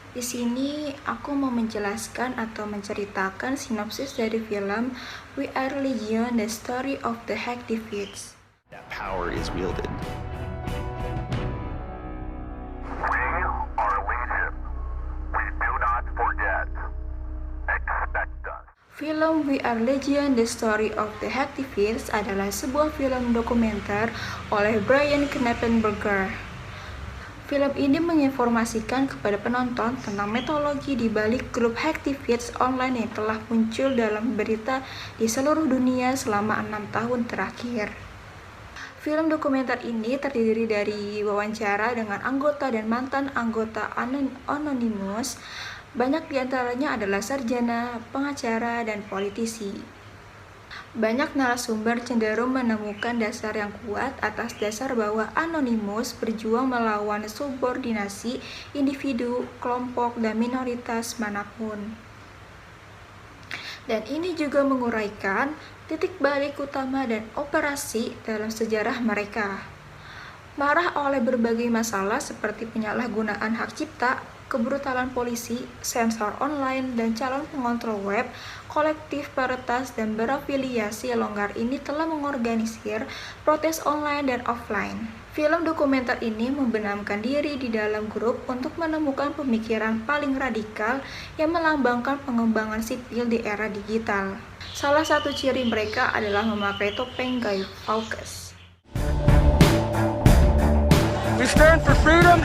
Di sini aku mau menjelaskan atau menceritakan sinopsis dari film We Are Legion: The Story of the Hacktivists. That power is wielded. We are Legion. We do not forget. Expect us. Film We Are Legion: The Story of the Hacktivists adalah sebuah film dokumenter oleh Brian Knappenberger. Film ini menginformasikan kepada penonton tentang metodologi di balik grup hacktivists online yang telah muncul dalam berita di seluruh dunia selama 6 tahun terakhir. Film dokumenter ini terdiri dari wawancara dengan anggota dan mantan anggota Anonymous. Banyak diantaranya adalah sarjana, pengacara, dan politisi. Banyak narasumber cenderung menemukan dasar yang kuat atas dasar bahwa Anonymous berjuang melawan subordinasi individu, kelompok, dan minoritas manapun. Dan ini juga menguraikan titik balik utama dan operasi dalam sejarah mereka. Marah oleh berbagai masalah seperti penyalahgunaan hak cipta, kebrutalan polisi, sensor online, dan calon pengontrol web, kolektif peretas dan berafiliasi longgar ini telah mengorganisir protes online dan offline. Film dokumenter ini membenamkan diri di dalam grup untuk menemukan pemikiran paling radikal yang melambangkan pengembangan sipil di era digital. Salah satu ciri mereka adalah memakai topeng Guy Fawkes. We stand for freedom.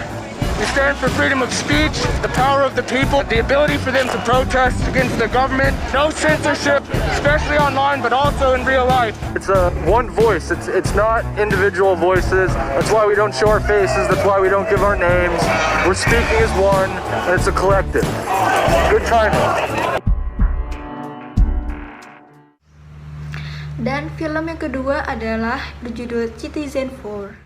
We stand for freedom of speech, the power of the people, the ability for them to protest against the government, no censorship, especially online, but also in real life. It's one voice. It's not individual voices. That's why we don't show our faces. That's why we don't give our names. We're speaking as one, and it's a collective. Good timing. Dan film yang kedua adalah berjudul Citizenfour.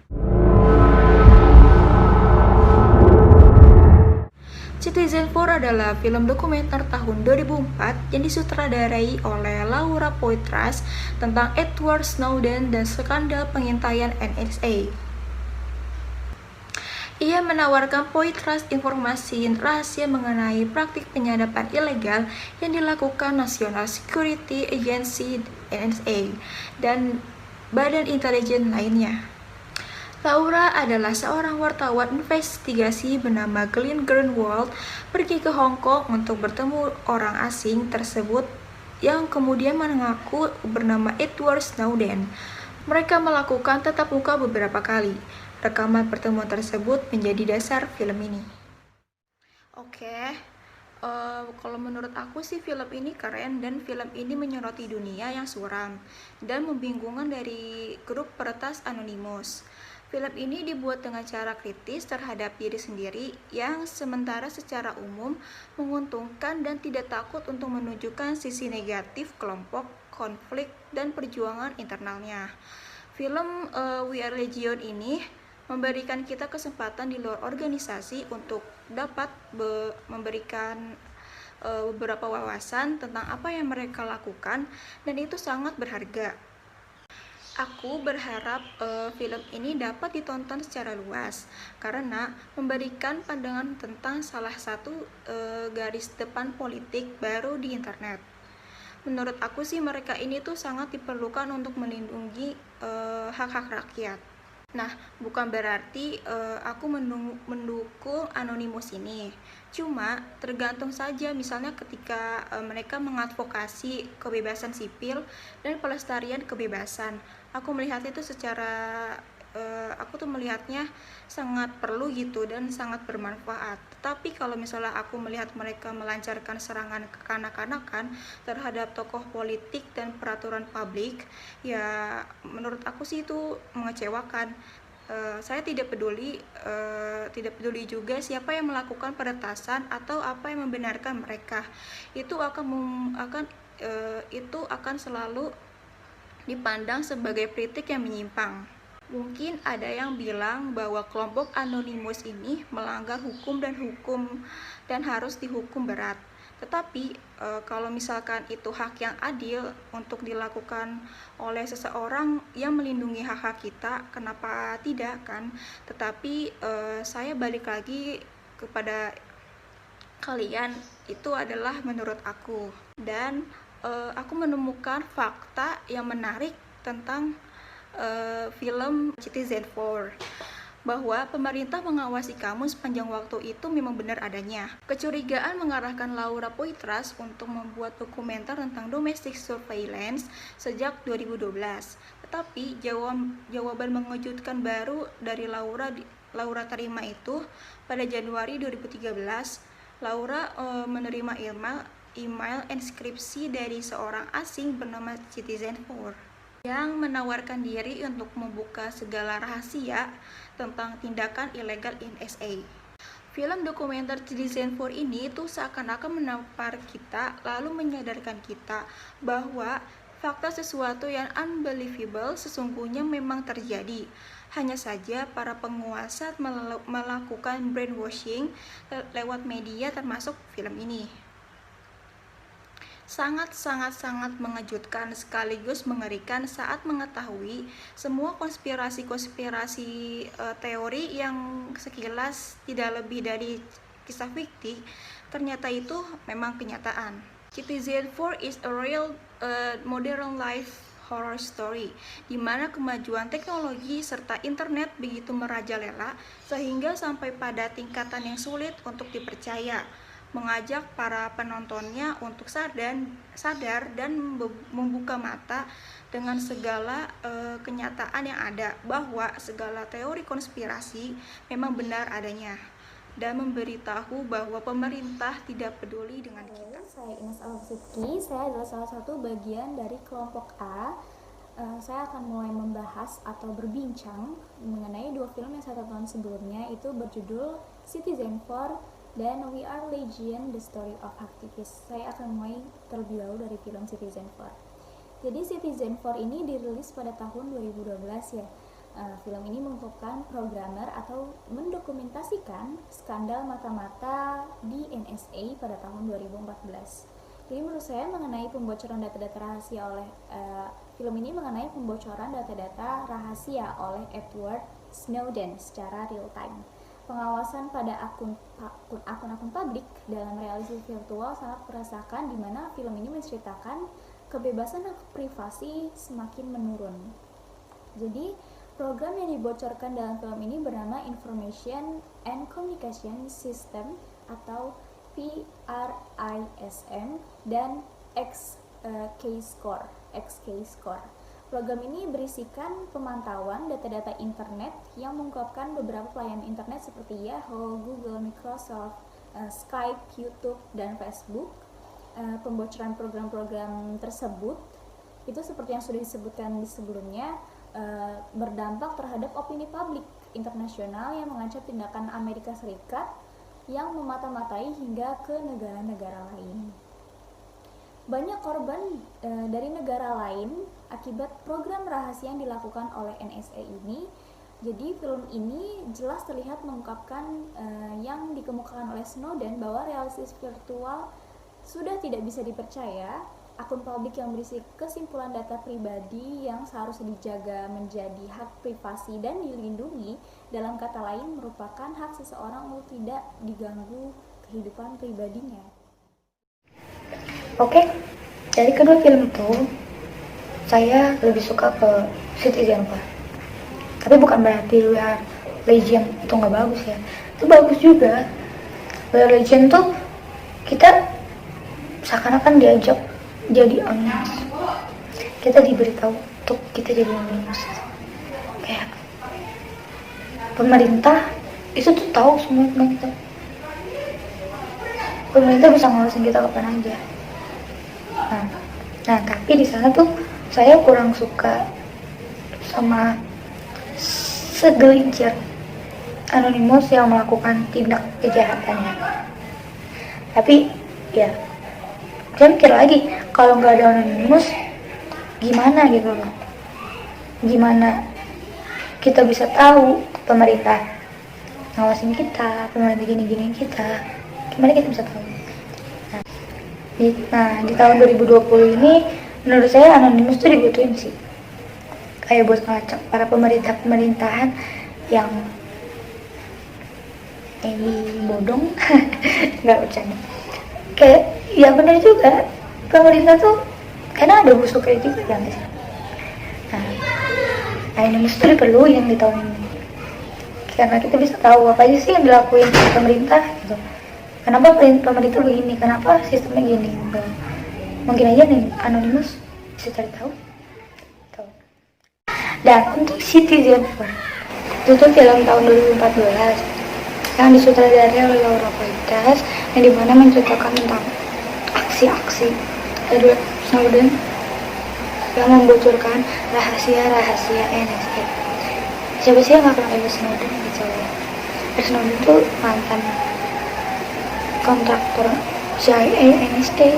Citizenfour adalah film dokumenter tahun 2004 yang disutradarai oleh Laura Poitras tentang Edward Snowden dan skandal pengintaian NSA. Ia menawarkan Poitras informasi rahasia mengenai praktik penyadapan ilegal yang dilakukan National Security Agency (NSA) dan badan intelijen lainnya. Laura adalah seorang wartawan investigasi bernama Glenn Greenwald pergi ke Hong Kong untuk bertemu orang asing tersebut yang kemudian mengaku bernama Edward Snowden. Mereka melakukan tatap muka beberapa kali. Rekaman pertemuan tersebut menjadi dasar film ini. Kalau menurut aku sih film ini keren dan film ini menyoroti dunia yang suram dan membingungkan dari grup peretas Anonymous. Film ini dibuat dengan cara kritis terhadap diri sendiri yang sementara secara umum menguntungkan dan tidak takut untuk menunjukkan sisi negatif kelompok, konflik, dan perjuangan internalnya. Film We Are Legion ini memberikan kita kesempatan di luar organisasi untuk dapat memberikan beberapa wawasan tentang apa yang mereka lakukan, dan itu sangat berharga. Aku berharap film ini dapat ditonton secara luas karena memberikan pandangan tentang salah satu garis depan politik baru di internet. Menurut aku sih mereka ini tuh sangat diperlukan untuk melindungi hak-hak rakyat. Nah, bukan berarti aku mendukung Anonymous ini. Cuma tergantung saja, misalnya ketika mereka mengadvokasi kebebasan sipil dan pelestarian kebebasan. Aku melihat itu aku tuh melihatnya sangat perlu gitu dan sangat bermanfaat. Tetapi kalau misalnya aku melihat mereka melancarkan serangan kekanak-kanakan terhadap tokoh politik dan peraturan publik, ya menurut aku sih itu mengecewakan. Saya tidak peduli juga siapa yang melakukan peretasan atau apa yang membenarkan mereka. Itu akan selalu dipandang sebagai kritik yang menyimpang. Mungkin ada yang bilang bahwa kelompok Anonymous ini melanggar hukum dan harus dihukum berat. Tetapi kalau misalkan itu hak yang adil untuk dilakukan oleh seseorang yang melindungi hak-hak kita, kenapa tidak kan? Tetapi saya balik lagi kepada kalian itu adalah menurut aku. Dan aku menemukan fakta yang menarik tentang film Citizenfour, bahwa pemerintah mengawasi kamu sepanjang waktu itu memang benar adanya. Kecurigaan mengarahkan Laura Poitras untuk membuat dokumenter tentang domestic surveillance sejak 2012. Tetapi jawaban mengejutkan baru dari Laura terima itu pada Januari 2013. Laura menerima email inskripsi dari seorang asing bernama Citizenfour yang menawarkan diri untuk membuka segala rahasia tentang tindakan ilegal NSA. Film dokumenter Citizenfour ini tuh seakan-akan menampar kita, lalu menyadarkan kita bahwa fakta sesuatu yang unbelievable sesungguhnya memang terjadi. Hanya saja para penguasa melakukan brainwashing lewat media termasuk film ini. Sangat mengejutkan sekaligus mengerikan saat mengetahui semua konspirasi teori yang sekilas tidak lebih dari kisah fiksi, ternyata itu memang kenyataan. Citizenfour is a real modern life horror story, di mana kemajuan teknologi serta internet begitu merajalela sehingga sampai pada tingkatan yang sulit untuk dipercaya, mengajak para penontonnya untuk sadar dan membuka mata dengan segala kenyataan yang ada, bahwa segala teori konspirasi memang benar adanya, dan memberitahu bahwa pemerintah tidak peduli dengan kita. Saya Ines Alfitri, saya adalah salah satu bagian dari kelompok A. Saya akan mulai membahas atau berbincang mengenai dua film yang saya tonton sebelumnya, itu berjudul Citizenfour dan We Are Legion, The Story of Activists. Saya akan mulai terlebih dahulu dari film Citizenfour. Jadi Citizenfour ini dirilis pada tahun 2012 ya. Film ini mengungkapkan programmer atau mendokumentasikan skandal mata-mata di NSA pada tahun 2014. Jadi menurut saya mengenai pembocoran data-data rahasia film ini mengenai pembocoran data-data rahasia oleh Edward Snowden secara real time. Pengawasan pada akun-akun publik dalam realitas virtual sangat merasakan, di mana film ini menceritakan kebebasan hak privasi semakin menurun. Jadi program yang dibocorkan dalam film ini bernama Information and Communication System atau PRISM dan XKeyscore. Program ini berisikan pemantauan data-data internet yang mengungkapkan beberapa pelayanan internet seperti Yahoo, Google, Microsoft, Skype, YouTube, dan Facebook. Pembocoran program-program tersebut itu seperti yang sudah disebutkan sebelumnya, berdampak terhadap opini publik internasional yang mengancam tindakan Amerika Serikat yang memata-matai hingga ke negara-negara lain. Banyak korban dari negara lain akibat program rahasia yang dilakukan oleh NSA ini. Jadi film ini jelas terlihat mengungkapkan yang dikemukakan oleh Snowden, bahwa realitas virtual sudah tidak bisa dipercaya. Akun publik yang berisi kesimpulan data pribadi yang seharusnya dijaga menjadi hak privasi dan dilindungi, dalam kata lain merupakan hak seseorang untuk tidak diganggu kehidupan pribadinya. Oke, dari kedua film itu saya lebih suka ke Citizenfour. Tapi bukan berarti We Are Legion itu nggak bagus ya. Itu bagus juga. We Are Legion tuh kita seakan-akan diajak jadi anonimus. Kita diberitahu untuk kita jadi anonimus. Kayak pemerintah itu tuh tahu semua tentang kita. Pemerintah bisa ngawasin kita kapan aja. Nah, tapi di sana tuh saya kurang suka sama segelintir anonimus yang melakukan tindak kejahatannya. Tapi ya, saya mikir lagi, kalau nggak ada anonimus gimana gitu loh, gimana kita bisa tahu pemerintah ngawasin kita, pemerintah gini-gini kita, gimana kita bisa tahu. Nah, di tahun 2020 ini menurut saya anonimus tuh dibutuhin sih, kayak buat ngelacak para pemerintahan yang Emi bodong. Nggak bercanda, kayak ya bener juga, pemerintah tuh karena ada busuk kayak juga ya nggak sih. Nah ini mesti diperluin di tahun ini karena kita bisa tahu apa aja sih yang dilakuin pemerintah gitu. Kenapa pemerintah begini, kenapa sistemnya gini gitu. Mungkin aja nih Anonymous bisa cari tahu. Dan untuk Citizen Four itu tuh film tahun 2014 yang disutradarai oleh Laura Poitras, yang dimana menceritakan tentang aksi-aksi Edward Snowden yang membocorkan rahasia-rahasia NSA. Siapa sih yang nggak kenal Edward Snowden gitu ya? Edward Snowden itu mantan kontraktor CIA, NSA,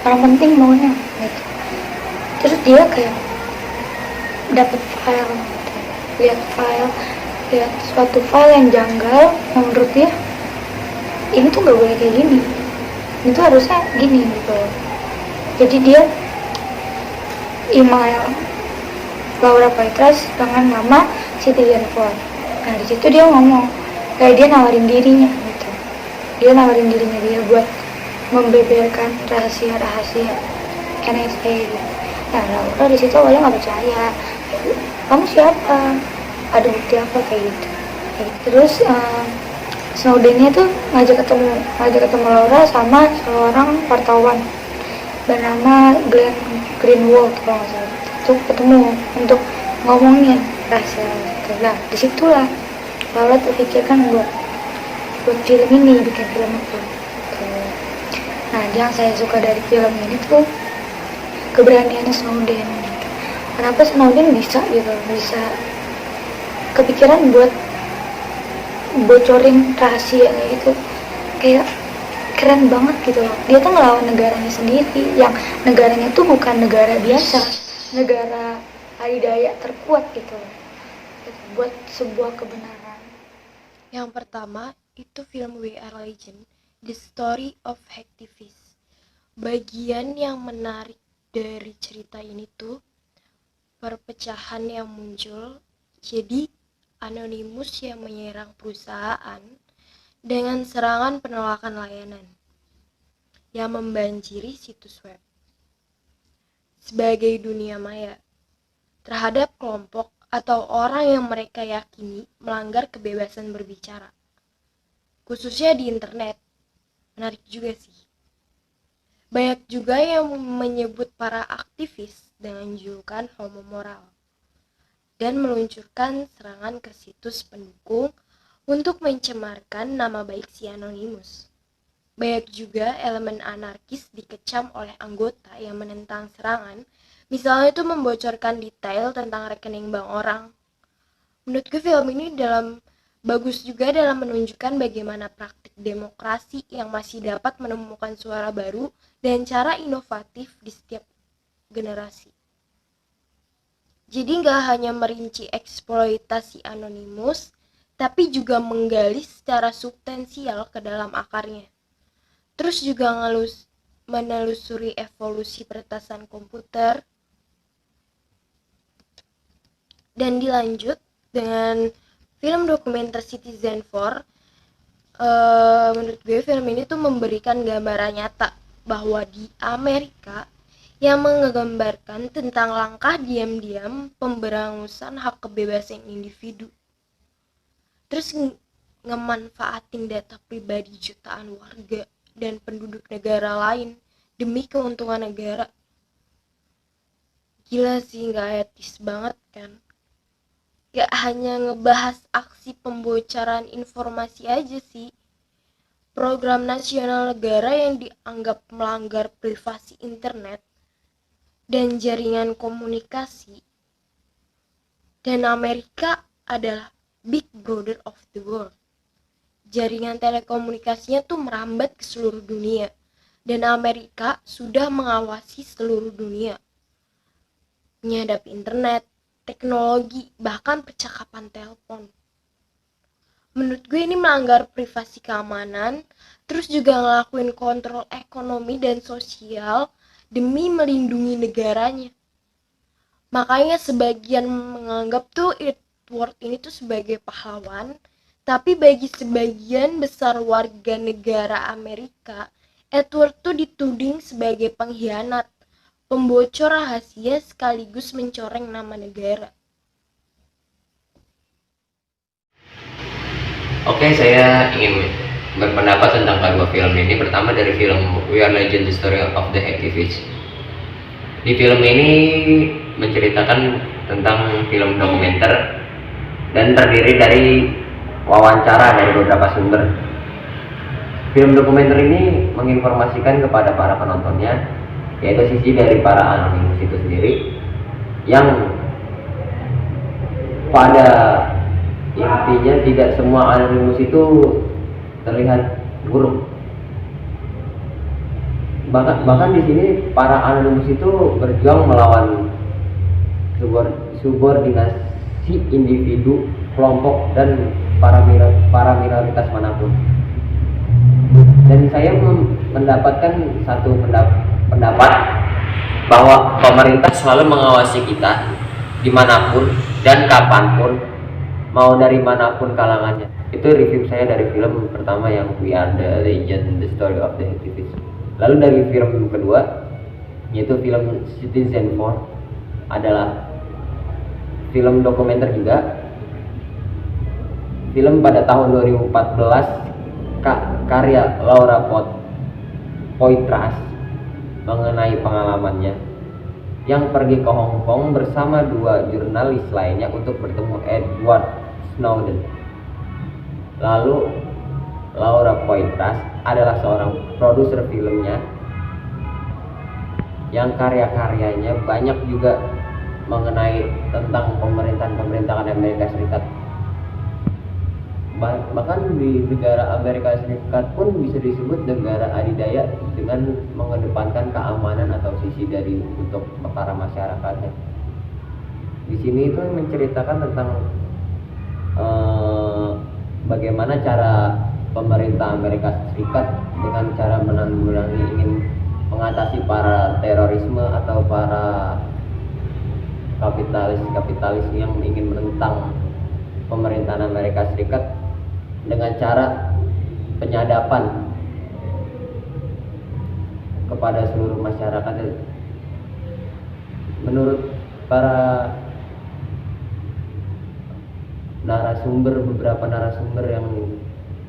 orang penting maunya gitu. Terus dia kayak dapat file, lihat suatu file yang janggal, yang menurut dia ini tuh nggak boleh kayak gini, itu harusnya gini gitu. Jadi dia email Laura Poitras dengan nama Citizen Four. Nah di situ dia ngomong kayak dia nawarin dirinya gitu, dia buat membeberkan rahasia-rahasia NSA gitu. Nah Laura di situ awalnya nggak percaya, kamu siapa, ada bukti apa kayak gitu. Terus Snowden-nya tuh ngajak ketemu Laura sama seorang wartawan bernama Glenn Greenwald kalau nggak salah. Itu ketemu untuk ngomongin rahasia gitu. Nah disitulah Laura terpikirkan buat film ini, bikin film itu. Nah yang saya suka dari film ini tuh keberaniannya Snowden gitu. Kenapa Snowden bisa kepikiran buat bocorin rahasia itu, kayak keren banget gitu loh. Dia tuh ngelawan negaranya sendiri, yang negaranya tuh bukan negara biasa, negara adidaya terkuat gitu loh, buat sebuah kebenaran. Yang pertama itu film We Are Legend, The Story of Hacktivists. Bagian yang menarik dari cerita ini tuh perpecahan yang muncul. Jadi Anonymous yang menyerang perusahaan dengan serangan penolakan layanan yang membanjiri situs web sebagai dunia maya terhadap kelompok atau orang yang mereka yakini melanggar kebebasan berbicara, khususnya di internet. Menarik juga sih. Banyak juga yang menyebut para aktivis dengan julukan homo moral dan meluncurkan serangan ke situs pendukung untuk mencemarkan nama baik si Anonymous. Banyak juga elemen anarkis dikecam oleh anggota yang menentang serangan, misalnya itu membocorkan detail tentang rekening bank orang. Menurutku film ini bagus juga dalam menunjukkan bagaimana praktik demokrasi yang masih dapat menemukan suara baru dan cara inovatif di setiap generasi. Jadi nggak hanya merinci eksploitasi Anonymous, tapi juga menggali secara substansial ke dalam akarnya. Terus juga menelusuri evolusi peretasan komputer. Dan dilanjut dengan film dokumenter Citizen Four. Menurut gue film ini tuh memberikan gambaran nyata bahwa di Amerika yang menggambarkan tentang langkah diam-diam pemberangusan hak kebebasan individu. Terus ngemanfaatin data pribadi jutaan warga dan penduduk negara lain demi keuntungan negara. Gila sih, gak etis banget kan. Gak hanya ngebahas aksi pembocoran informasi aja sih. Program nasional negara yang dianggap melanggar privasi internet dan jaringan komunikasi. Dan Amerika adalah Big Brother of the world. Jaringan telekomunikasinya tuh merambat ke seluruh dunia. Dan Amerika sudah mengawasi seluruh dunia. Menyadap internet, teknologi, bahkan percakapan telepon. Menurut gue ini melanggar privasi keamanan, terus juga ngelakuin kontrol ekonomi dan sosial demi melindungi negaranya. Makanya sebagian menganggap tuh Edward ini tuh sebagai pahlawan, Tapi bagi sebagian besar warga negara Amerika, Edward tuh dituding sebagai pengkhianat, pembocor rahasia sekaligus mencoreng nama negara. Oke, saya ingin berpendapat tentang kedua film ini. Pertama dari film We Are Legend: The Story of the Hacktivists. Di film ini menceritakan tentang film dokumenter dan terdiri dari wawancara dari beberapa sumber. Film dokumenter ini menginformasikan kepada para penontonnya, yaitu sisi dari para anonimus itu sendiri, yang pada intinya tidak semua anonimus itu terlihat buruk. Bahkan di sini para anonimus itu berjuang melawan subordinasi individu, kelompok, dan para minoritas manapun. Dan saya mendapatkan satu pendapat bahwa pemerintah selalu mengawasi kita dimanapun dan kapanpun, mau dari manapun kalangannya. Itu review saya dari film pertama yang We Are the Legend: The Story of the Hacktivists. Lalu dari film kedua, yaitu film Citizenfour, adalah film dokumenter juga. Film pada tahun 2014 karya Laura Poitras mengenai pengalamannya yang pergi ke Hong Kong bersama dua jurnalis lainnya untuk bertemu Edward Snowden. Lalu Laura Poitras adalah seorang produser filmnya yang karya-karyanya banyak juga mengenai tentang pemerintahan Amerika Serikat. Bahkan di negara Amerika Serikat pun bisa disebut negara adidaya dengan mengedepankan keamanan atau sisi dari untuk para masyarakatnya. Di sini itu menceritakan tentang bagaimana cara pemerintah Amerika Serikat dengan cara menanggulangi, ingin mengatasi para terorisme atau para kapitalis yang ingin menentang pemerintahan Amerika Serikat dengan cara penyadapan kepada seluruh masyarakat. Menurut para beberapa narasumber yang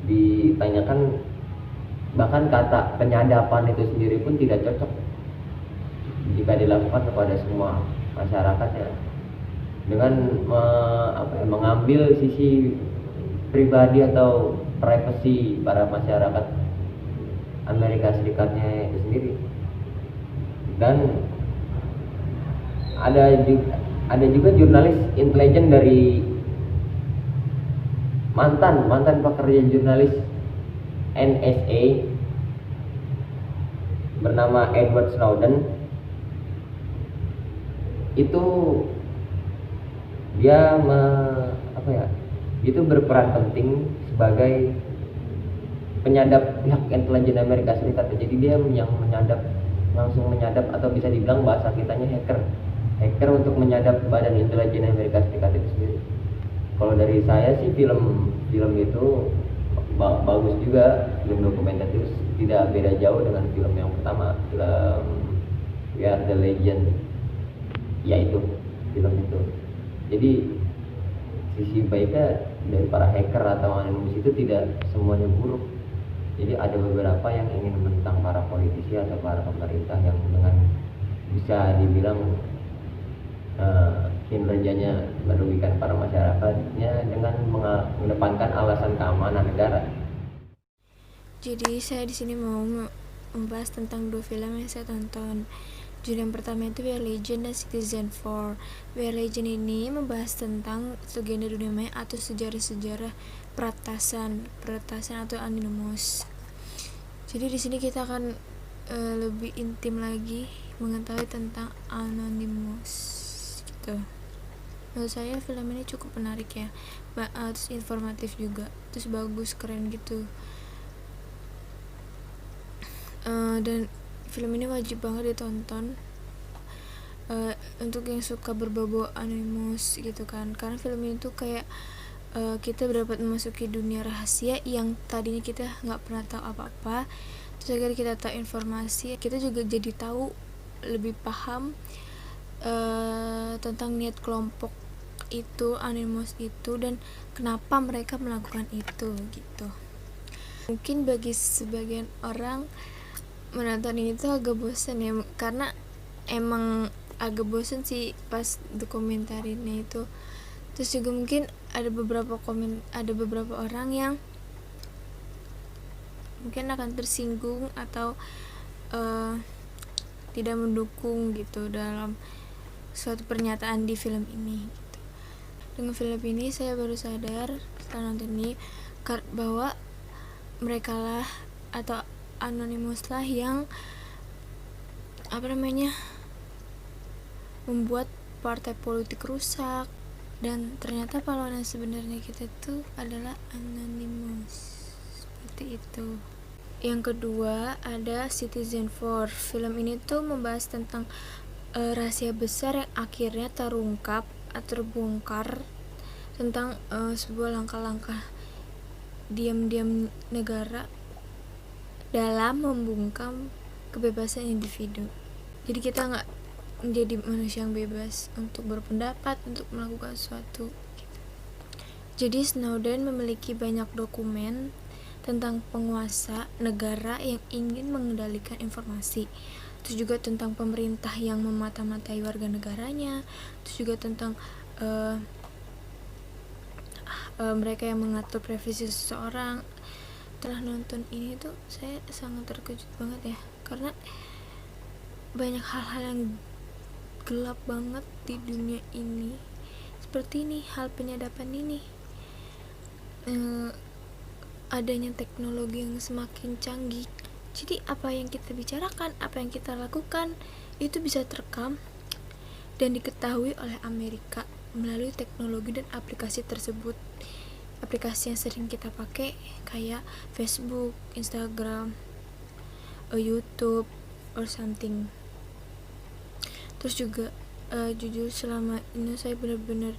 ditanyakan, bahkan kata penyadapan itu sendiri pun tidak cocok jika dilakukan kepada semua masyarakatnya, dengan mengambil sisi pribadi atau privasi para masyarakat Amerika Serikatnya itu sendiri. Dan ada juga jurnalis intelijen dari mantan pekerja jurnalis NSA bernama Edward Snowden. Itu dia itu berperan penting sebagai penyadap pihak intelijen Amerika Serikat. Jadi dia yang langsung menyadap, atau bisa dibilang bahasa kitanya hacker untuk menyadap badan intelijen Amerika Serikat itu sendiri. Kalau dari saya sih film itu bagus juga, film dokumenter itu tidak beda jauh dengan film yang pertama, film We Are the Legend, yaitu film itu. Jadi sisi baiknya dari para hacker atau anonimus itu tidak semuanya buruk. Jadi ada beberapa yang ingin menentang para politisi atau para pemerintah yang dengan bisa dibilang kinerjanya merugikan para masyarakatnya dengan mengedepankan alasan keamanan negara. Jadi saya di sini mau membahas tentang dua film yang saya tonton. Judul yang pertama itu We Are Legend dan Citizenfour. We Are Legend ini membahas tentang legenda dunia maya atau sejarah-sejarah peretasan atau anonimus. Jadi di sini kita akan lebih intim lagi mengetahui tentang anonimus gitu. Menurut saya film ini cukup menarik ya, terus informatif juga, terus bagus, keren gitu. Dan film ini wajib banget ditonton untuk yang suka berbau anonimus gitu kan, karena film ini tuh kayak kita dapat memasuki dunia rahasia yang tadinya kita nggak pernah tahu apa-apa. Terus akhirnya kita tahu informasi, kita juga jadi tahu lebih paham tentang niat kelompok itu, Anonymous itu, dan kenapa mereka melakukan itu gitu. Mungkin bagi sebagian orang menonton ini tuh agak bosan ya, karena emang agak bosan sih pas dokumentarinnya itu. Terus juga mungkin ada beberapa orang yang mungkin akan tersinggung atau tidak mendukung gitu dalam suatu pernyataan di film ini gitu. Dengan film ini saya baru sadar setelah nonton ini bahwa mereka lah atau Anonymous lah yang membuat partai politik rusak, dan ternyata pahlawan sebenarnya kita tuh adalah Anonymous. Seperti itu. Yang kedua ada Citizenfour. Film ini tuh membahas tentang rahasia besar yang akhirnya terungkap atau terbongkar tentang sebuah langkah-langkah diam-diam negara dalam membungkam kebebasan individu. Jadi kita nggak menjadi manusia yang bebas untuk berpendapat, untuk melakukan sesuatu. Jadi Snowden memiliki banyak dokumen tentang penguasa negara yang ingin mengendalikan informasi. Terus juga tentang pemerintah yang memata-matai warga negaranya. Terus juga tentang mereka yang mengatur privasi seseorang. Setelah nonton ini tuh saya sangat terkejut banget ya, karena banyak hal-hal yang gelap banget di dunia ini. Seperti ini, hal penyadapan ini, adanya teknologi yang semakin canggih. Jadi apa yang kita bicarakan, apa yang kita lakukan itu bisa terekam dan diketahui oleh Amerika melalui teknologi dan aplikasi tersebut. Aplikasi yang sering kita pakai kayak Facebook, Instagram, YouTube, or something. Terus juga jujur selama ini saya benar-benar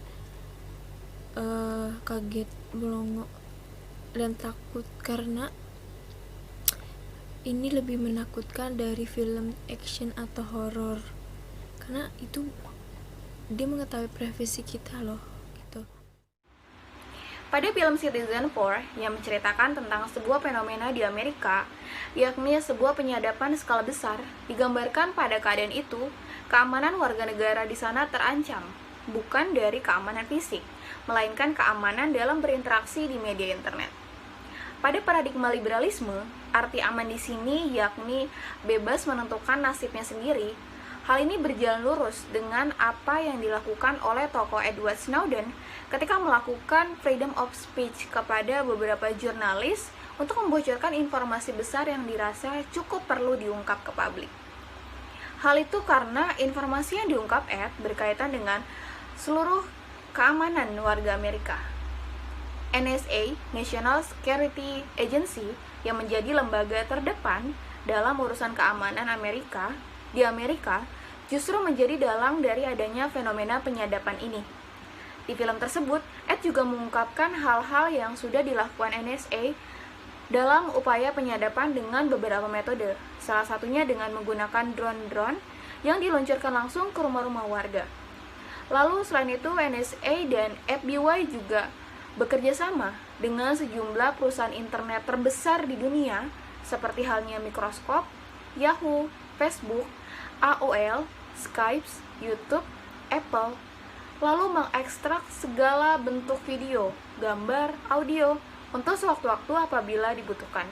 kaget, melongo, dan takut, karena ini lebih menakutkan dari film action atau horor, karena itu dia mengetahui privasi kita loh gitu. Pada film Citizenfour yang menceritakan tentang sebuah fenomena di Amerika, yakni sebuah penyadapan skala besar, digambarkan pada keadaan itu, keamanan warga negara di sana terancam, bukan dari keamanan fisik, melainkan keamanan dalam berinteraksi di media internet. Pada paradigma liberalisme, arti aman di sini yakni bebas menentukan nasibnya sendiri. Hal ini berjalan lurus dengan apa yang dilakukan oleh tokoh Edward Snowden ketika melakukan freedom of speech kepada beberapa jurnalis untuk membocorkan informasi besar yang dirasa cukup perlu diungkap ke publik. Hal itu karena informasi yang diungkap Ed berkaitan dengan seluruh keamanan warga Amerika. NSA, National Security Agency, yang menjadi lembaga terdepan dalam urusan keamanan di Amerika, justru menjadi dalang dari adanya fenomena penyadapan ini. Di film tersebut, Ed juga mengungkapkan hal-hal yang sudah dilakukan NSA dalam upaya penyadapan dengan beberapa metode, salah satunya dengan menggunakan drone-drone yang diluncurkan langsung ke rumah-rumah warga. Lalu selain itu, NSA dan FBI juga bekerja sama dengan sejumlah perusahaan internet terbesar di dunia, seperti halnya Microsoft, Yahoo, Facebook, AOL, Skype, YouTube, Apple, lalu mengekstrak segala bentuk video, gambar, audio untuk sewaktu-waktu apabila dibutuhkan.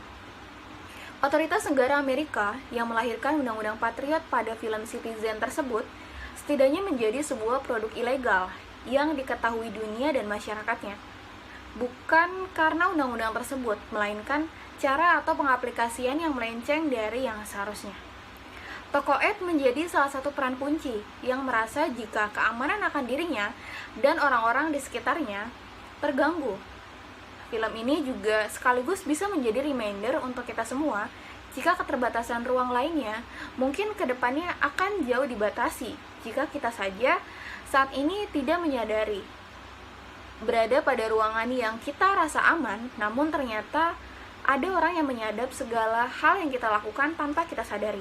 Otoritas negara Amerika yang melahirkan Undang-Undang Patriot pada film Citizen tersebut setidaknya menjadi sebuah produk ilegal yang diketahui dunia dan masyarakatnya. Bukan karena undang-undang tersebut, melainkan cara atau pengaplikasian yang melenceng dari yang seharusnya. Tokoh Ed menjadi salah satu peran kunci yang merasa jika keamanan akan dirinya dan orang-orang di sekitarnya terganggu. Film ini juga sekaligus bisa menjadi reminder untuk kita semua jika keterbatasan ruang lainnya mungkin kedepannya akan jauh dibatasi jika kita saja saat ini tidak menyadari berada pada ruangan yang kita rasa aman, namun ternyata ada orang yang menyadap segala hal yang kita lakukan tanpa kita sadari.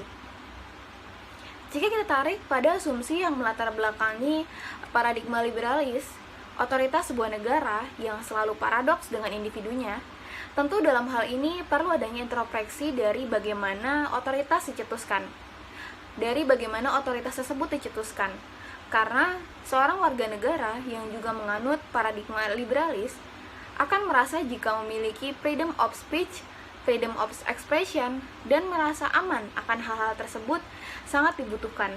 Jika kita tarik pada asumsi yang melatar belakangi paradigma liberalis, otoritas sebuah negara yang selalu paradoks dengan individunya, tentu dalam hal ini perlu adanya introspeksi dari bagaimana otoritas dicetuskan. Dari bagaimana otoritas tersebut dicetuskan. Karena seorang warga negara yang juga menganut paradigma liberalis akan merasa jika memiliki freedom of speech, freedom of expression, dan merasa aman akan hal-hal tersebut sangat dibutuhkan.